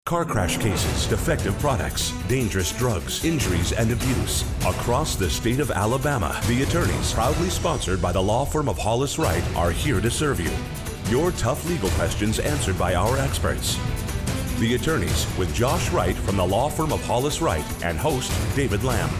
Car crash cases, defective products, dangerous drugs, injuries, and abuse. Across the state of Alabama, the attorneys, proudly sponsored by the law firm of Hollis Wright, are here to serve you. Your tough legal questions answered by our experts. The attorneys with Josh Wright from the law firm of Hollis Wright and host David Lamb.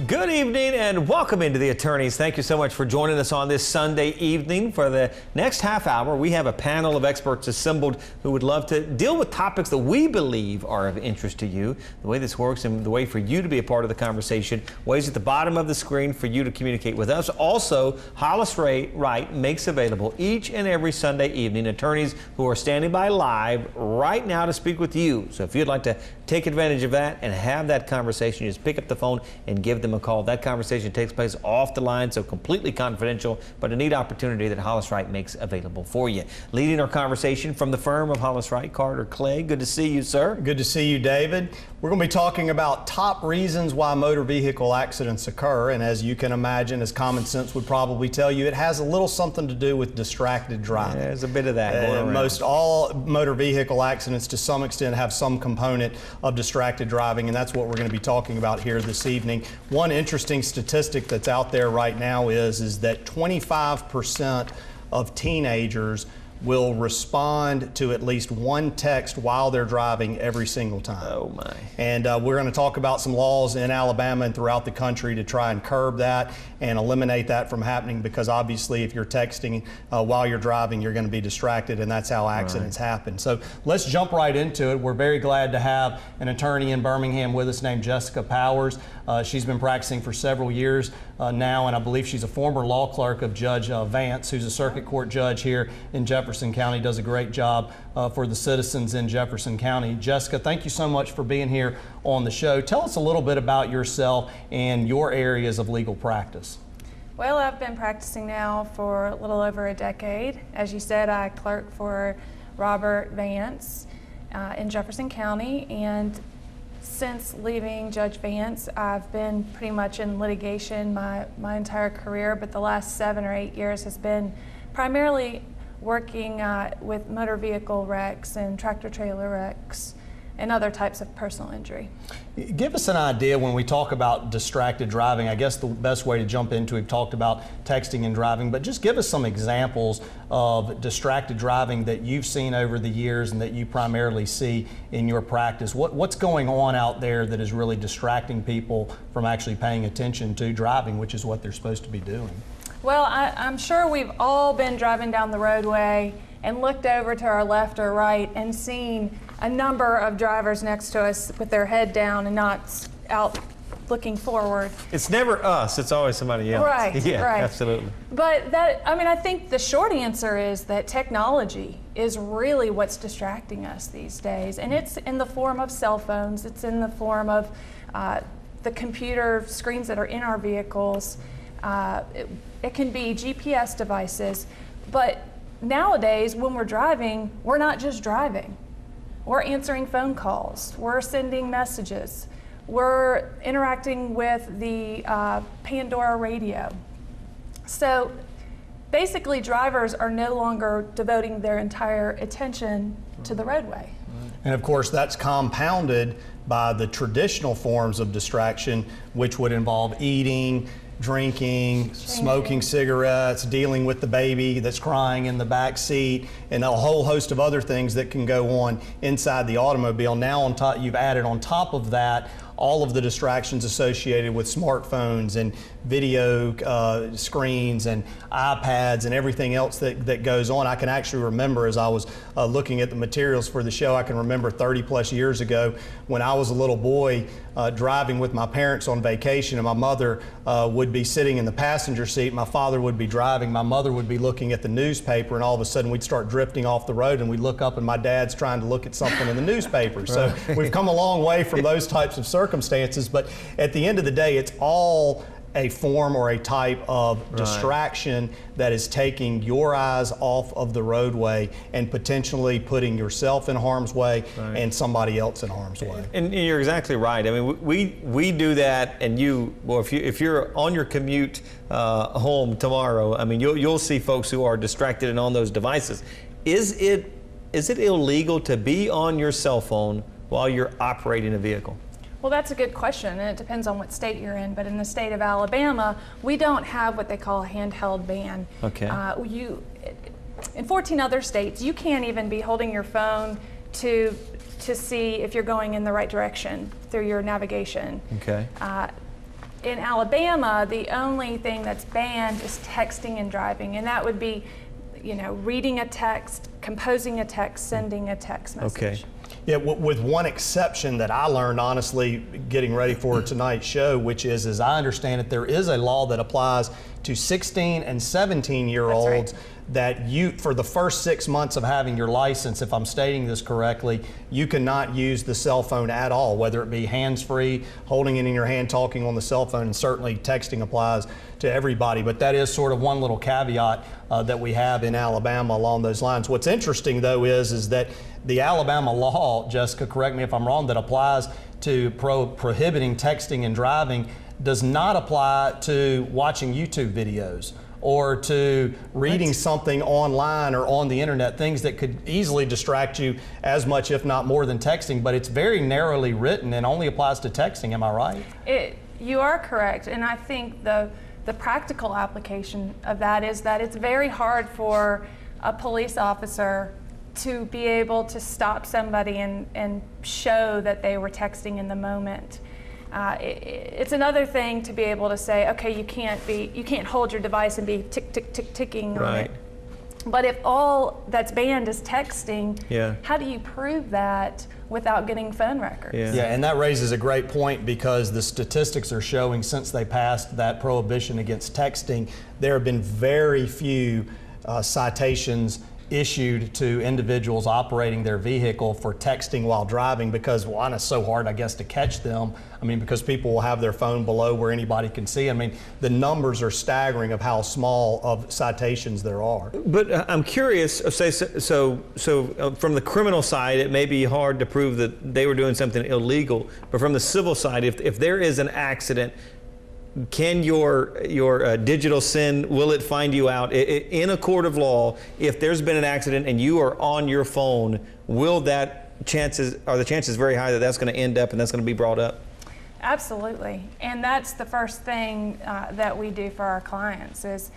Good evening and welcome into the attorneys. Thank you so much for joining us on this Sunday evening. For the next half hour, we have a panel of experts assembled who would love to deal with topics that we believe are of interest to you. The way this works and the way for you to be a part of the conversation, ways at the bottom of the screen for you to communicate with us. Also, Hollis Wright makes available each and every Sunday evening attorneys who are standing by live right now to speak with you. So if you'd like to take advantage of that and have that conversation, just pick up the phone and give them a call. That conversation takes place off the line, so completely confidential, but a neat opportunity that Hollis Wright makes available for you. Leading our conversation from the firm of Hollis Wright, Carter Clay. Good to see you, sir. Good to see you, David. We're going to be talking about top reasons why motor vehicle accidents occur, and as you can imagine, as common sense would probably tell you, it has a little something to do with distracted driving. Yeah, there's a bit of that going around. Most all motor vehicle accidents to some extent have some component of distracted driving, and that's what we're going to be talking about here this evening. One interesting statistic that's out there right now is that 25% of teenagers will respond to at least one text while they're driving every single time. Oh my. And we're going to talk about some laws in Alabama and throughout the country to try and curb that and eliminate that from happening, because obviously if you're texting while you're driving, you're going to be distracted, and that's how accidents happen. So let's jump right into it. We're very glad to have an attorney in Birmingham with us named Jessica Powers. She's been practicing for several years now, and I believe she's a former law clerk of Judge Vance, who's a circuit court judge here in Jefferson County, does a great job for the citizens in Jefferson County. Jessica, thank you so much for being here on the show. Tell us a little bit about yourself and your areas of legal practice. Well, I've been practicing now for a little over a decade. As you said, I clerk for Robert Vance in Jefferson County, and since leaving Judge Vance, I've been pretty much in litigation my entire career, but the last 7 or 8 years has been primarily working with motor vehicle wrecks and tractor trailer wrecks and other types of personal injury. Give us an idea when we talk about distracted driving. I guess the best way to jump into, we've talked about texting and driving, but just give us some examples of distracted driving that you've seen over the years and that you primarily see in your practice. What's going on out there that is really distracting people from actually paying attention to driving, which is what they're supposed to be doing? Well, I'm sure we've all been driving down the roadway and looked over to our left or right and seen a number of drivers next to us with their head down and not out looking forward. It's never us, it's always somebody else. Right, yeah, right. Absolutely. But I think the short answer is that technology is really what's distracting us these days. And it's in the form of cell phones, it's in the form of the computer screens that are in our vehicles. It can be GPS devices, but nowadays when we're driving, we're not just driving. We're answering phone calls, we're sending messages, we're interacting with the Pandora radio. So basically drivers are no longer devoting their entire attention to the roadway. And of course that's compounded by the traditional forms of distraction, which would involve eating, drinking, smoking cigarettes, dealing with the baby that's crying in the back seat, and a whole host of other things that can go on inside the automobile. Now on top, you've added on top of that all of the distractions associated with smartphones and video screens and iPads and everything else that goes on. I can actually remember, as I was looking at the materials for the show, I can remember 30 plus years ago when I was a little boy driving with my parents on vacation, and my mother would be sitting in the passenger seat, my father would be driving, my mother would be looking at the newspaper, and all of a sudden we'd start drifting off the road and we'd look up and my dad's trying to look at something in the newspaper. So we've come a long way from those types of circumstances, but at the end of the day, it's all a form or a type of distraction that is taking your eyes off of the roadway and potentially putting yourself in harm's way and somebody else in harm's way. And you're exactly right. I mean, we do that, and if you're on your commute home tomorrow, I mean, you'll see folks who are distracted and on those devices. Is it illegal to be on your cell phone while you're operating a vehicle? Well, that's a good question, and it depends on what state you're in. But in the state of Alabama, we don't have what they call a handheld ban. Okay. In 14 other states, you can't even be holding your phone to see if you're going in the right direction through your navigation. Okay. In Alabama, the only thing that's banned is texting and driving, and that would be, reading a text, composing a text, sending a text message. Okay. Yeah, with one exception that I learned, honestly, getting ready for tonight's show, which is, as I understand it, there is a law that applies to 16 and 17-year-olds that for the first 6 months of having your license, if I'm stating this correctly, you cannot use the cell phone at all, whether it be hands-free, holding it in your hand, talking on the cell phone, and certainly texting applies to everybody. But that is sort of one little caveat that we have in Alabama along those lines. What's interesting, though, is that the Alabama law, Jessica, correct me if I'm wrong, that applies to prohibiting texting and driving does not apply to watching YouTube videos or to reading something online or on the internet, things that could easily distract you as much, if not more, than texting. But it's very narrowly written and only applies to texting. Am I right? You are correct, and I think the practical application of that is that it's very hard for a police officer to be able to stop somebody and show that they were texting in the moment. It's another thing to be able to say, okay, you can't hold your device and be tick, tick, tick, ticking on it. But if all that's banned is texting, how do you prove that without getting phone records? Yeah, and that raises a great point, because the statistics are showing since they passed that prohibition against texting, there have been very few citations issued to individuals operating their vehicle for texting while driving, because one, it's so hard, I guess, to catch them. I mean, because people will have their phone below where anybody can see. I mean, the numbers are staggering of how small of citations there are. But I'm curious, so from the criminal side, it may be hard to prove that they were doing something illegal, but from the civil side, if there is an accident, can your digital SIN, will it find you out in a court of law? If there's been an accident and you are on your phone, are the chances very high that that's going to end up and that's going to be brought up? Absolutely, and that's the first thing that we do for our clients is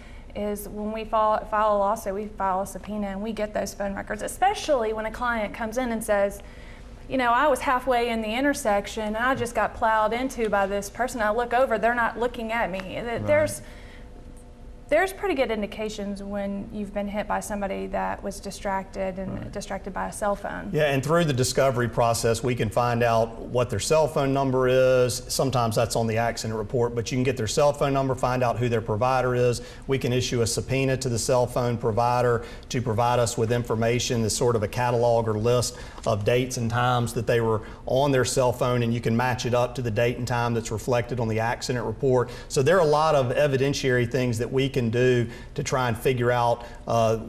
when we file a lawsuit, we file a subpoena and we get those phone records, especially when a client comes in and says, I was halfway in the intersection and I just got plowed into by this person. I look over, they're not looking at me. There's pretty good indications when you've been hit by somebody that was distracted and distracted by a cell phone. Yeah, and through the discovery process, we can find out what their cell phone number is. Sometimes that's on the accident report, but you can get their cell phone number, find out who their provider is. We can issue a subpoena to the cell phone provider to provide us with information, as sort of a catalog or list of dates and times that they were on their cell phone, and you can match it up to the date and time that's reflected on the accident report. So there are a lot of evidentiary things that we can do to try and figure out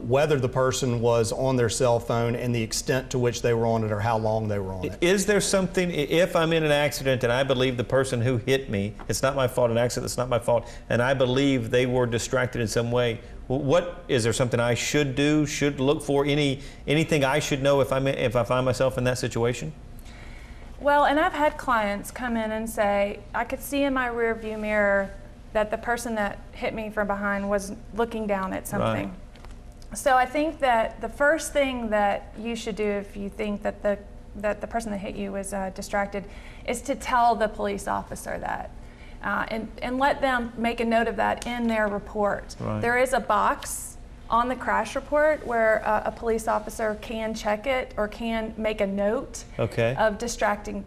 whether the person was on their cell phone and the extent to which they were on it or how long they were on it. Is there something, if I'm in an accident and I believe the person who hit me, it's not my fault, an accident, it's not my fault, and I believe they were distracted in some way, is there something I should do, should look for, anything I should know if I find myself in that situation? Well, and I've had clients come in and say, I could see in my rear view mirror that the person that hit me from behind was looking down at something. So I think that the first thing that you should do if you think that the person that hit you was distracted is to tell the police officer that. And let them make a note of that in their report. There is a box on the crash report where a police officer can check it or can make a note of distracted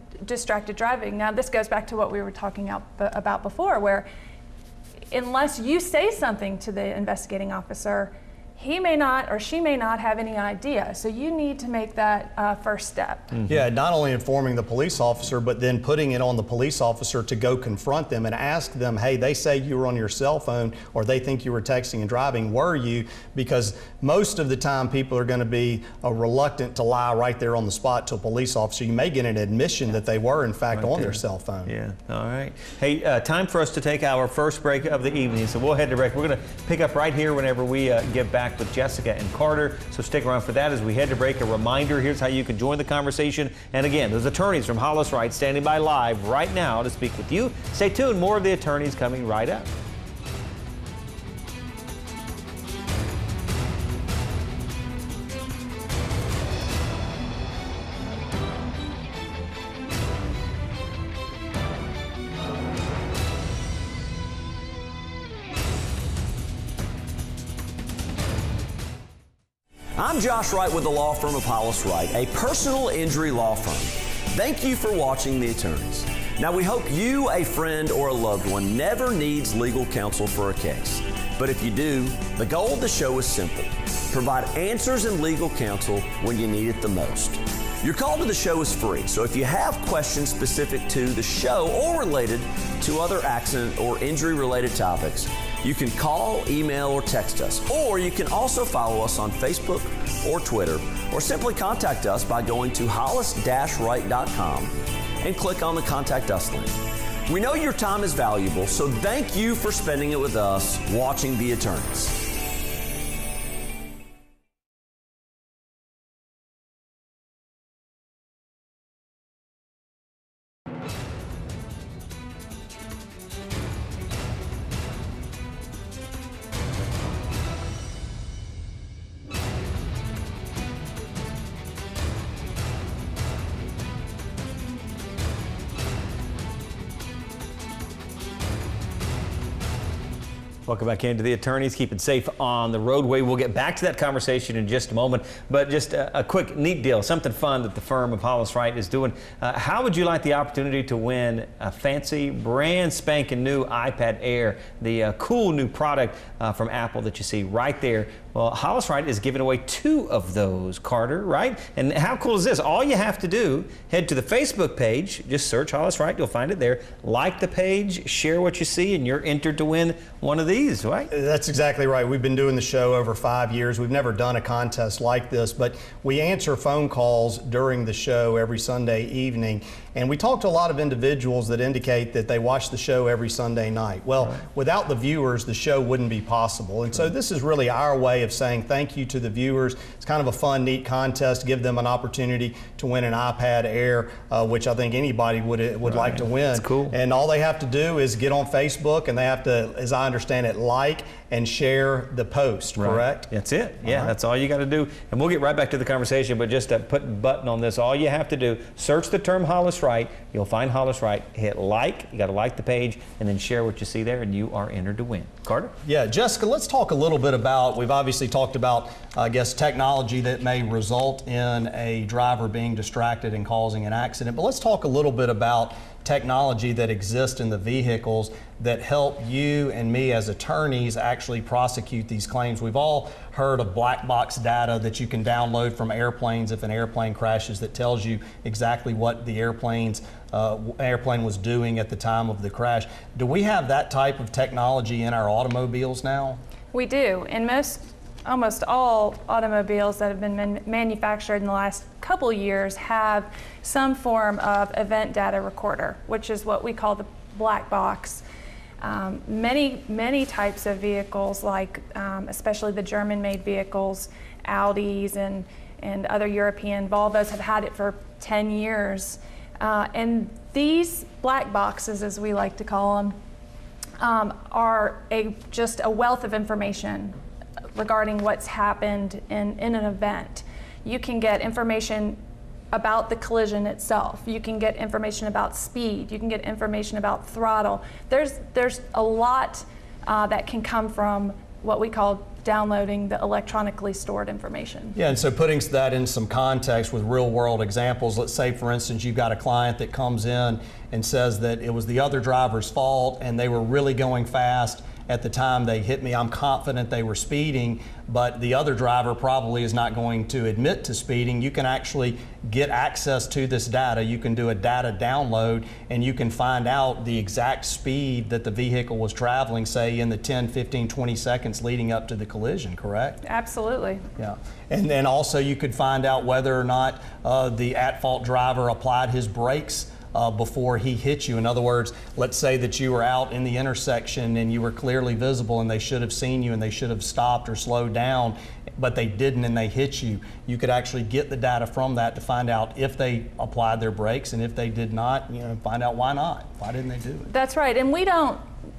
driving. Now this goes back to what we were talking about before, where unless you say something to the investigating officer, he may not or she may not have any idea. So you need to make that first step. Yeah, not only informing the police officer, but then putting it on the police officer to go confront them and ask them, hey, they say you were on your cell phone, or they think you were texting and driving. Were you? Because most of the time people are going to be reluctant to lie right there on the spot to a police officer. You may get an admission that they were in fact on their cell phone. Yeah, all right. Hey, time for us to take our first break of the evening, so we'll head to break. We're going to pick up right here whenever we get back with Jessica and Carter, so stick around for that. As we head to break, a reminder, here's how you can join the conversation. And again, those attorneys from Hollis Wright standing by live right now to speak with you. Stay tuned, more of the attorneys coming right up. I'm Josh Wright with the law firm of Hollis Wright, a personal injury law firm. Thank you for watching The Attorneys. Now, we hope you, a friend, or a loved one never needs legal counsel for a case. But if you do, the goal of the show is simple: provide answers and legal counsel when you need it the most. Your call to the show is free, so if you have questions specific to the show or related to other accident or injury-related topics, you can call, email, or text us. Or you can also follow us on Facebook or Twitter, or simply contact us by going to hollis-wright.com and click on the Contact Us link. We know your time is valuable, so thank you for spending it with us watching The Attorneys. Welcome back into The Attorneys. Keep it safe on the roadway. We'll get back to that conversation in just a moment, but just a quick, neat deal, something fun that the firm of Hollis Wright is doing. How would you like the opportunity to win a fancy, brand spanking new iPad Air, the cool new product from Apple that you see right there? Well, Hollis Wright is giving away 2 of those, Carter, right? And how cool is this? All you have to do, head to the Facebook page, just search Hollis Wright, you'll find it there. Like the page, share what you see, and you're entered to win one of these, right? That's exactly right. We've been doing the show over 5 years. We've never done a contest like this, but we answer phone calls during the show every Sunday evening. And we talk to a lot of individuals that indicate that they watch the show every Sunday night. Well, without the viewers, the show wouldn't be possible. And so this is really our way of saying thank you to the viewers. It's kind of a fun, neat contest, give them an opportunity to win an iPad Air, which I think anybody would like to win. That's cool. And all they have to do is get on Facebook, and they have to, as I understand it, like and share the post, correct? That's it. Yeah, that's all you got to do. And we'll get right back to the conversation, but just to put a button on this, all you have to do, search the term Hollis Wright. You'll find Hollis Wright. Hit like. You got to like the page, and then share what you see there, and you are entered to win. Carter? Yeah, Jessica, let's talk a little bit about, we've obviously talked about, I guess, technology that may result in a driver being distracted and causing an accident, but let's talk a little bit about technology that exists in the vehicles that help you and me as attorneys actually prosecute these claims. We've all heard of black box data that you can download from airplanes if an airplane crashes that tells you exactly what the airplane was doing at the time of the crash. Do we have that type of technology in our automobiles now? We do. In almost all automobiles that have been manufactured in the last couple years have some form of event data recorder, which is what we call the black box. Many types of vehicles, like especially the German-made vehicles, Audis and other European Volvos, have had it for 10 years. And these black boxes, as we like to call them, are just a wealth of information regarding what's happened in an event. You can get information about the collision itself. You can get information about speed. You can get information about throttle. There's a lot that can come from what we call downloading the electronically stored information. Yeah, and so putting that in some context with real world examples, let's say for instance you've got a client that comes in and says that it was the other driver's fault and they were really going fast at the time they hit me. I'm confident they were speeding, but the other driver probably is not going to admit to speeding. You can actually get access to this data. You can do a data download, and you can find out the exact speed that the vehicle was traveling, say in the 10, 15, 20 seconds leading up to the collision, correct? Absolutely. Yeah. And then also you could find out whether or not the at-fault driver applied his brakes before he hit you. In other words, let's say that you were out in the intersection and you were clearly visible and they should have seen you and they should have stopped or slowed down, but they didn't and they hit you. You could actually get the data from that to find out if they applied their brakes, and if they did not, find out why not. Why didn't they do it? That's right. And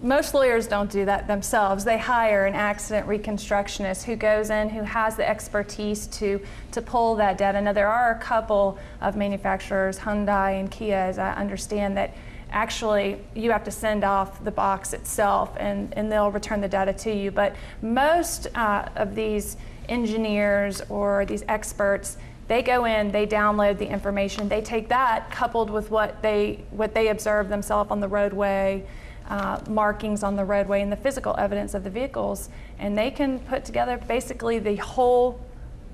most lawyers don't do that themselves. They hire an accident reconstructionist who goes in, who has the expertise to pull that data. Now, there are a couple of manufacturers, Hyundai and Kia, as I understand, that actually you have to send off the box itself and they'll return the data to you. But most of these engineers or these experts, they go in, they download the information, they take that coupled with what they observe themselves on the roadway, markings on the roadway and the physical evidence of the vehicles, and they can put together basically the whole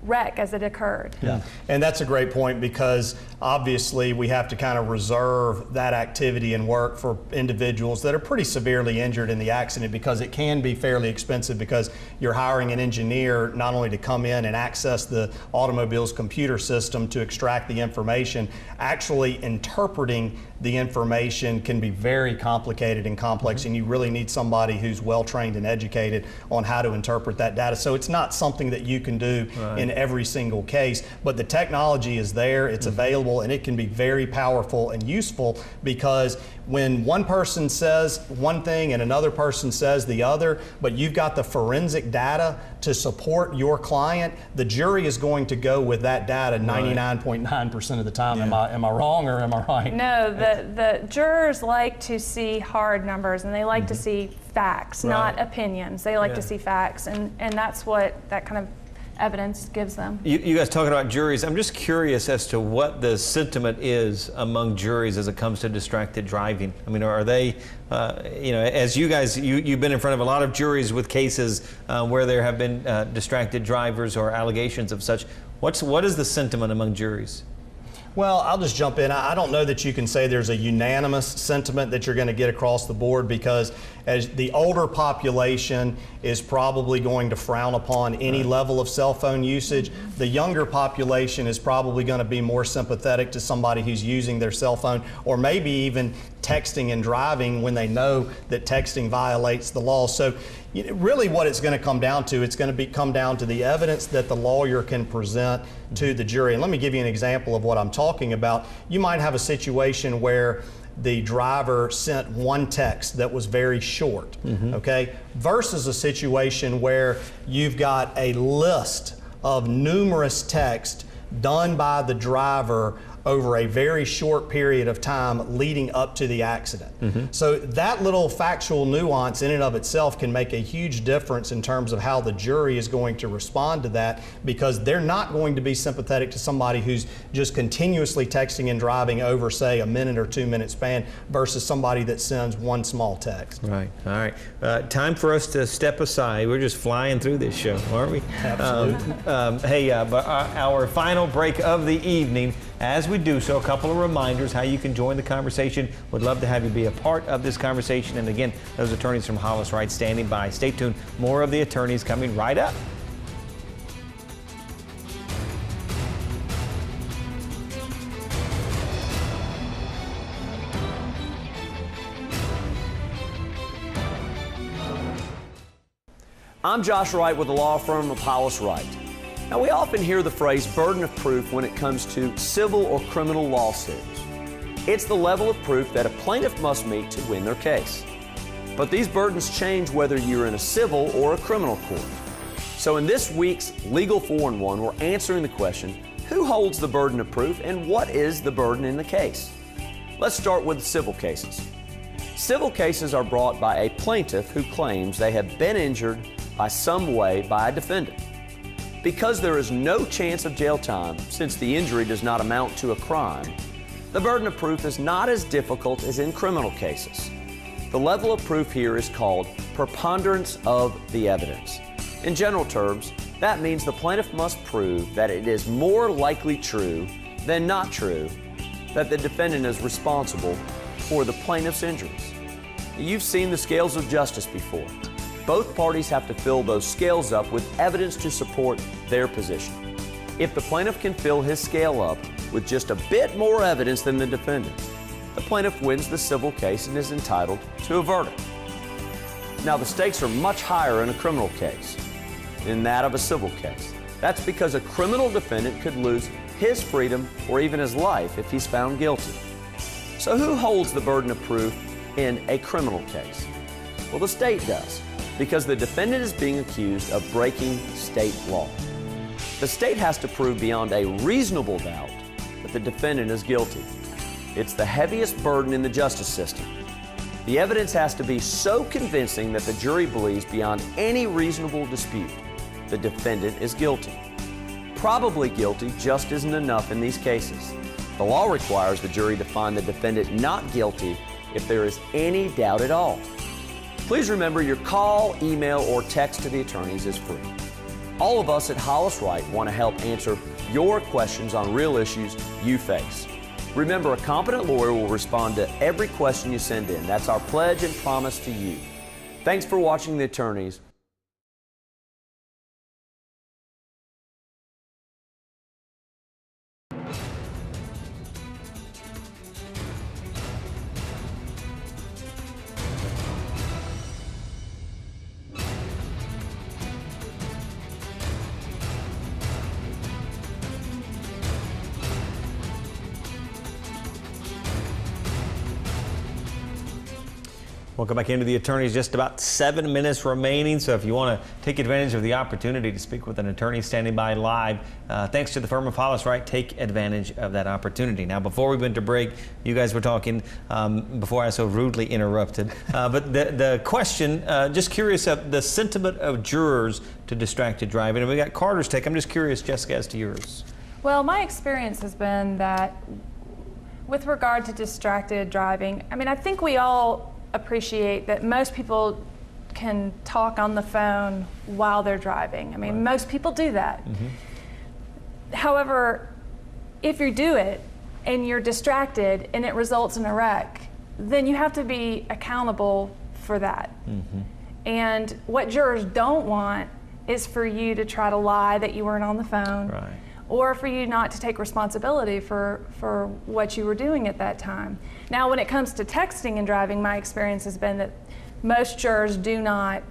wreck as it occurred. Yeah, and that's a great point, because obviously we have to kind of reserve that activity and work for individuals that are pretty severely injured in the accident, because it can be fairly expensive, because you're hiring an engineer not only to come in and access the automobile's computer system to extract the information, actually interpreting the information can be very complicated and complex, and you really need somebody who's well trained and educated on how to interpret that data. So it's not something that you can do in every single case, but the technology is there, it's available, and it can be very powerful and useful, because when one person says one thing and another person says the other, but you've got the forensic data to support your client, the jury is going to go with that data 99.9% of the time. Am I wrong or am I right? No, the jurors like to see hard numbers, and they like to see facts, not opinions. They like to see facts, and that's what that kind of evidence gives them. You guys talking about juries, I'm just curious as to what the sentiment is among juries as it comes to distracted driving. I mean, are they, as you guys, you've been in front of a lot of juries with cases where there have been distracted drivers or allegations of such. What is the sentiment among juries? Well, I'll just jump in. I don't know that you can say there's a unanimous sentiment that you're going to get across the board, because as the older population is probably going to frown upon any level of cell phone usage. The younger population is probably going to be more sympathetic to somebody who's using their cell phone, or maybe even texting and driving when they know that texting violates the law. So really what it's going to come down to, it's going to come down to the evidence that the lawyer can present to the jury. And let me give you an example of what I'm talking about. You might have a situation where the driver sent one text that was very short, okay, versus a situation where you've got a list of numerous texts done by the driver over a very short period of time leading up to the accident. So that little factual nuance in and of itself can make a huge difference in terms of how the jury is going to respond to that, because they're not going to be sympathetic to somebody who's just continuously texting and driving over, say, a minute or 2 minute span versus somebody that sends one small text. Right. All right. Time for us to step aside. We're just flying through this show, aren't we? Absolutely. But our final break of the evening. As we do so, a couple of reminders how you can join the conversation. Would love to have you be a part of this conversation. And again, those attorneys from Hollis Wright standing by. Stay tuned. More of the attorneys coming right up. I'm Josh Wright with the law firm of Hollis Wright. Now, we often hear the phrase burden of proof when it comes to civil or criminal lawsuits. It's the level of proof that a plaintiff must meet to win their case. But these burdens change whether you're in a civil or a criminal court. So in this week's Legal 4-in-1, we're answering the question, who holds the burden of proof and what is the burden in the case? Let's start with civil cases. Civil cases are brought by a plaintiff who claims they have been injured by some way by a defendant. Because there is no chance of jail time, since the injury does not amount to a crime, the burden of proof is not as difficult as in criminal cases. The level of proof here is called preponderance of the evidence. In general terms, that means the plaintiff must prove that it is more likely true than not true that the defendant is responsible for the plaintiff's injuries. You've seen the scales of justice before. Both parties have to fill those scales up with evidence to support their position. If the plaintiff can fill his scale up with just a bit more evidence than the defendant, the plaintiff wins the civil case and is entitled to a verdict. Now, the stakes are much higher in a criminal case than that of a civil case. That's because a criminal defendant could lose his freedom or even his life if he's found guilty. So who holds the burden of proof in a criminal case? Well, the state does, because the defendant is being accused of breaking state law. The state has to prove beyond a reasonable doubt that the defendant is guilty. It's the heaviest burden in the justice system. The evidence has to be so convincing that the jury believes beyond any reasonable dispute the defendant is guilty. Probably guilty just isn't enough in these cases. The law requires the jury to find the defendant not guilty if there is any doubt at all. Please remember, your call, email, or text to the attorneys is free. All of us at Hollis Wright want to help answer your questions on real issues you face. Remember, a competent lawyer will respond to every question you send in. That's our pledge and promise to you. Thanks for watching The Attorneys. Welcome back into The Attorneys. Just about 7 minutes remaining, so if you want to take advantage of the opportunity to speak with an attorney standing by live, thanks to the firm of Hollis Wright, take advantage of that opportunity. Now, before we went to break, you guys were talking before I so rudely interrupted. But the question, just curious of the sentiment of jurors to distracted driving. And we got Carter's take. I'm just curious, Jessica, as to yours. Well, my experience has been that with regard to distracted driving, I mean, I think we all appreciate that most people can talk on the phone while they're driving. I mean, right. Most people do that. Mm-hmm. However, if you do it and you're distracted and it results in a wreck, then you have to be accountable for that. Mm-hmm. And what jurors don't want is for you to try to lie that you weren't on the phone. Right. Or for you not to take responsibility for what you were doing at that time. Now, when it comes to texting and driving, my experience has been that most jurors do not,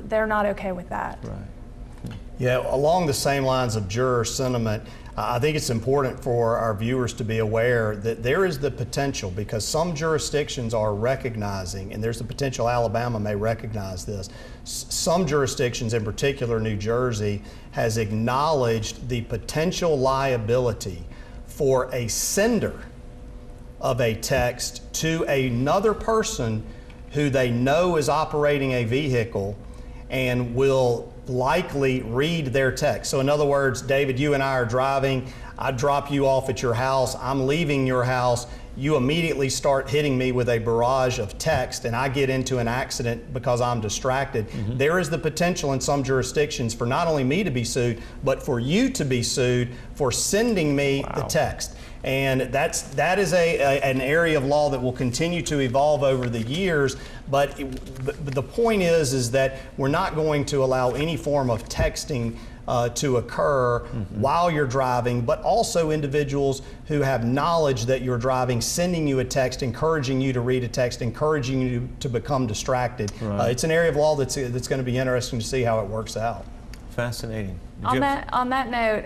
they're not okay with that. Right. Yeah, along the same lines of juror sentiment, I think it's important for our viewers to be aware that there is the potential, because some jurisdictions are recognizing, and there's the potential Alabama may recognize this, some jurisdictions, in particular New Jersey, has acknowledged the potential liability for a sender of a text to another person who they know is operating a vehicle and will likely read their text. So in other words, David, you and I are driving, I drop you off at your house, I'm leaving your house, you immediately start hitting me with a barrage of text and I get into an accident because I'm distracted. Mm-hmm. There is the potential in some jurisdictions for not only me to be sued, but for you to be sued for sending me the text. And that is an area of law that will continue to evolve over the years. But the point is that we're not going to allow any form of texting to occur while you're driving, but also individuals who have knowledge that you're driving, sending you a text, encouraging you to read a text, encouraging you to become distracted. Right. It's an area of law that's going to be interesting to see how it works out. Fascinating. On that note,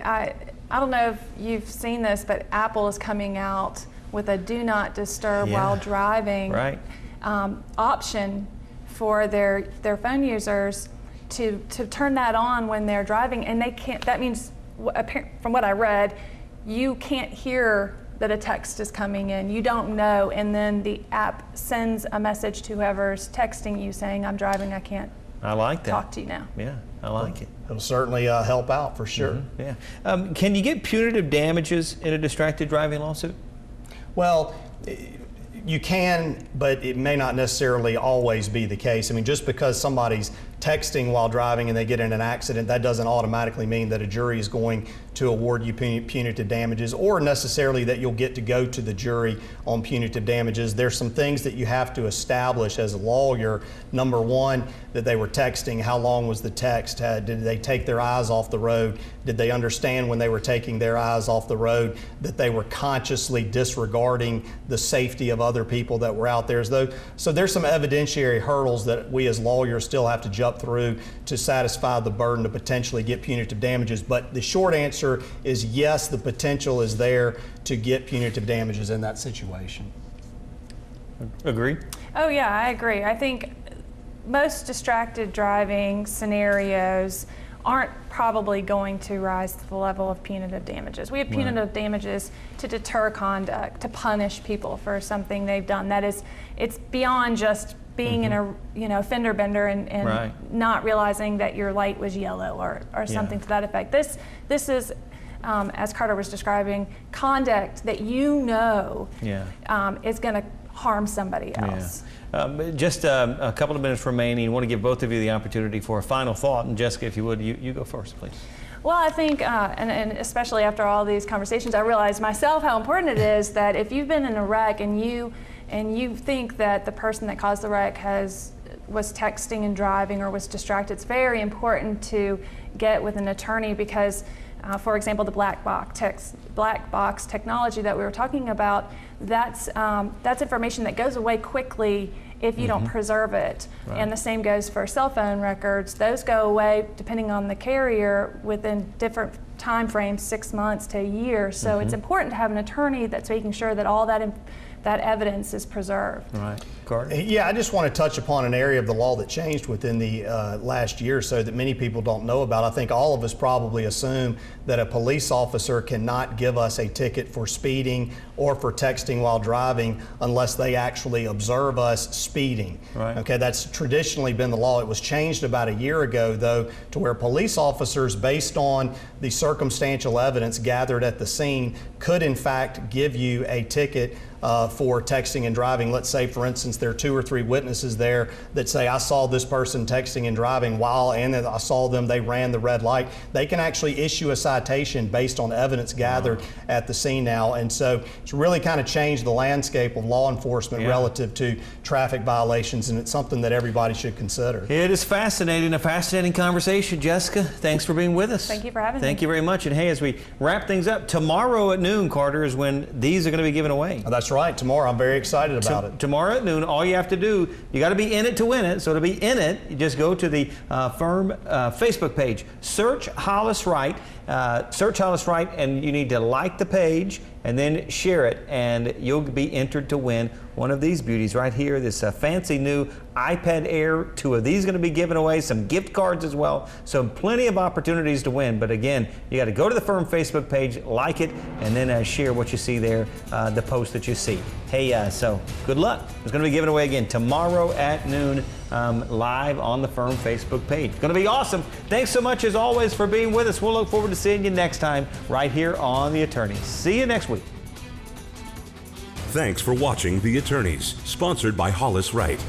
I don't know if you've seen this, but Apple is coming out with a do not disturb while driving option for their phone users to turn that on when they're driving, and they can't. That means, from what I read, you can't hear that a text is coming in. You don't know, and then the app sends a message to whoever's texting you saying, "I'm driving, I can't." I like that. Talk to you now. Yeah, I like it. It'll certainly help out for sure. Mm-hmm. Yeah. Can you get punitive damages in a distracted driving lawsuit? Well, You can, but it may not necessarily always be the case. I mean, just because somebody's texting while driving and they get in an accident, that doesn't automatically mean that a jury is going to award you punitive damages, or necessarily that you'll get to go to the jury on punitive damages. There's some things that you have to establish as a lawyer. Number one, that they were texting. How long was the text? Did they take their eyes off the road? Did they understand when they were taking their eyes off the road that they were consciously disregarding the safety of other people that were out there? So there's some evidentiary hurdles that we as lawyers still have to jump through to satisfy the burden to potentially get punitive damages. But the short answer is yes, the potential is there to get punitive damages in that situation. Agree? Oh yeah, I agree. I think most distracted driving scenarios aren't probably going to rise to the level of punitive damages. We have punitive damages to deter conduct, to punish people for something they've done. That is, it's beyond just being in a fender bender and not realizing that your light was yellow or something to that effect. This is, as Carter was describing, conduct that you know is going to harm somebody else. Just a couple of minutes remaining. I want to give both of you the opportunity for a final thought. And Jessica, if you would, you go first, please. Well, I think, and especially after all these conversations, I realize myself how important it is that if you've been in a wreck and you think that the person that caused the wreck was texting and driving or was distracted, it's very important to get with an attorney because, for example, the black box technology that we were talking about, that's information that goes away quickly if you don't preserve it. And the same goes for cell phone records. Those go away, depending on the carrier, within different time frames, 6 months to a year. So it's important to have an attorney that's making sure that all that evidence is preserved. Right. Carter? Yeah, I just want to touch upon an area of the law that changed within the last year or so that many people don't know about. I think all of us probably assume that a police officer cannot give us a ticket for speeding or for texting while driving unless they actually observe us speeding. Right. Okay, that's traditionally been the law. It was changed about a year ago, though, to where police officers, based on the circumstantial evidence gathered at the scene, could in fact give you a ticket for texting and driving. Let's say, for instance, there are 2 or 3 witnesses there that say, I saw this person texting and driving and I saw them, they ran the red light. They can actually issue a citation based on evidence gathered at the scene now. And so it's really kind of changed the landscape of law enforcement relative to traffic violations, and it's something that everybody should consider. It is fascinating, a fascinating conversation. Jessica, thanks for being with us. Thank you for having me. Thank you very much. And hey, as we wrap things up, tomorrow at noon, Carter, is when these are going to be given away. That's right, tomorrow. I'm very excited about it. Tomorrow at noon, all you have to do, you got to be in it to win it. So to be in it, you just go to the firm Facebook page, search Hollis Wright, and you need to like the page and then share it, and you'll be entered to win one of these beauties right here, this fancy new iPad Air. 2 of these going to be given away, some gift cards as well, so plenty of opportunities to win. But again, you got to go to the firm Facebook page, like it, and then share what you see there, the post that you see. Hey, so good luck. It's going to be given away again tomorrow at noon, live on the firm Facebook page. It's going to be awesome. Thanks so much as always for being with us. We'll look forward to seeing you next time right here on The Attorneys. See you next week. Thanks for watching The Attorneys, sponsored by Hollis Wright.